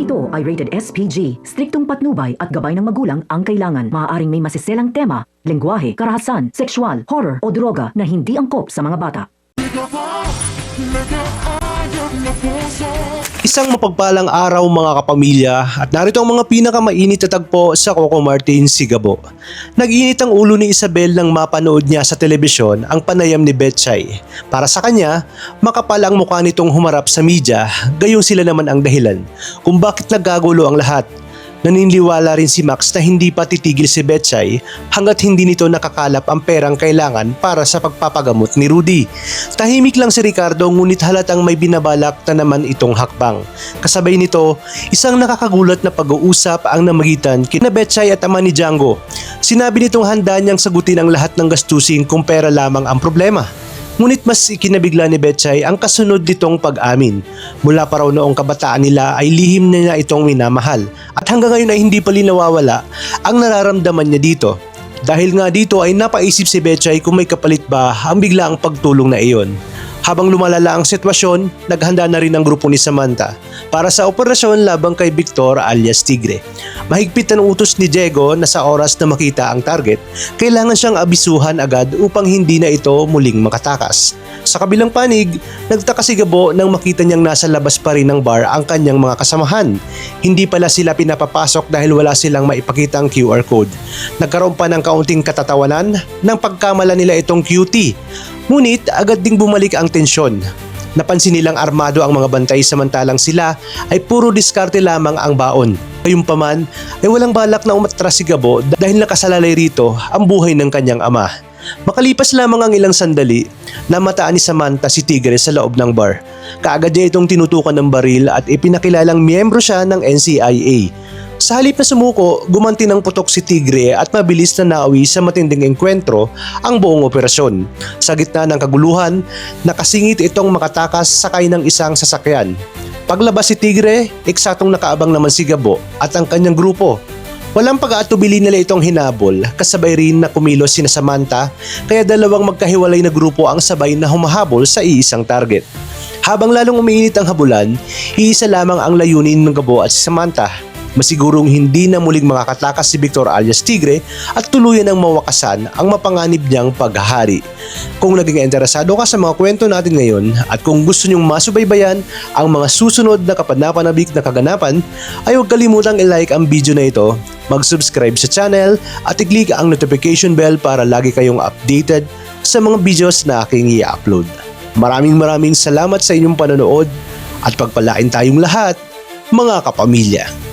ito ay rated SPG. Striktong patnubay at gabay ng magulang ang kailangan. Maaaring may masiselang tema, lengguwahe, karahasan, sexual, horror o droga na hindi angkop sa mga bata. Isang mapagpalang araw mga kapamilya at narito ang mga pinakamainit na tagpo sa Coco Martin, Sigabo. Nag-init ang ulo ni Isabel nang mapanood niya sa telebisyon ang panayam ni Betchay. Para sa kanya, makapal ang mukha nitong humarap sa media, gayong sila naman ang dahilan kung bakit nagkagulo ang lahat. Naniniwala rin si Max na hindi pa titigil si Betchay hanggat hindi nito nakakalap ang perang kailangan para sa pagpapagamot ni Rudy. Tahimik lang si Ricardo ngunit halatang may binabalak na naman itong hakbang. Kasabay nito, isang nakakagulat na pag-uusap ang namagitan kina Betchay at ama ni Django. Sinabi nitong handa niyang sagutin ang lahat ng gastusin kung pera lamang ang problema. Ngunit mas ikinabigla ni Betchay ang kasunod nitong pag-amin. Mula pa raw noong kabataan nila ay lihim na niya itong minamahal at hanggang ngayon ay hindi pa rin nawawala ang nararamdaman niya dito. Dahil nga dito ay napaisip si Betchay kung may kapalit ba ang biglaang pagtulong na iyon. Habang lumalala ang sitwasyon, naghanda na rin ang grupo ni Samantha para sa operasyon labang kay Victor alias Tigre. Mahigpit ang utos ni Diego na sa oras na makita ang target, kailangan siyang abisuhan agad upang hindi na ito muling makatakas. Sa kabilang panig, nagtaka si Gabo nang makita niyang nasa labas pa rin ng bar ang kanyang mga kasamahan. Hindi pala sila pinapapasok dahil wala silang maipakitang QR code. Nagkaroon pa ng kaunting katatawanan nang pagkamala nila itong QT. Ngunit agad ding bumalik ang tensyon. Napansin nilang armado ang mga bantay samantalang sila ay puro diskarte lamang ang baon. Gayunpaman ay walang balak na umatras si Gabo dahil nakasalalay rito ang buhay ng kanyang ama. Makalipas lamang ang ilang sandali, namataan ni Samantha si Tigre sa loob ng bar. Kaagad niya itong tinutukan ng baril at ipinakilalang miyembro siya ng NCIA. Sa halip na sumuko, gumanti ng putok si Tigre at mabilis na nauwi sa matinding engkwentro ang buong operasyon. Sa gitna ng kaguluhan, nakasingit itong makatakas sakay ng isang sasakyan. Paglabas si Tigre, eksatong nakaabang naman si Gabo at ang kanyang grupo. Walang pag-aatubili nila itong hinabol, kasabay rin na kumilos sina Samantha, kaya dalawang magkahiwalay na grupo ang sabay na humahabol sa iisang target. Habang lalong umiinit ang habulan, iisa lamang ang layunin ng Gabo at si Samantha. Masigurong hindi na muling makakatakas si Victor alias Tigre at tuluyan ang mawakasan ang mapanganib niyang paghahari. Kung naging interesado ka sa mga kwento natin ngayon at kung gusto niyong masubaybayan ang mga susunod na kapanapanabik na kaganapan, ay huwag kalimutang i-like ang video na ito, mag-subscribe sa channel at i-click ang notification bell para lagi kayong updated sa mga videos na aking i-upload. Maraming salamat sa inyong panonood at pagpalain tayong lahat, mga kapamilya.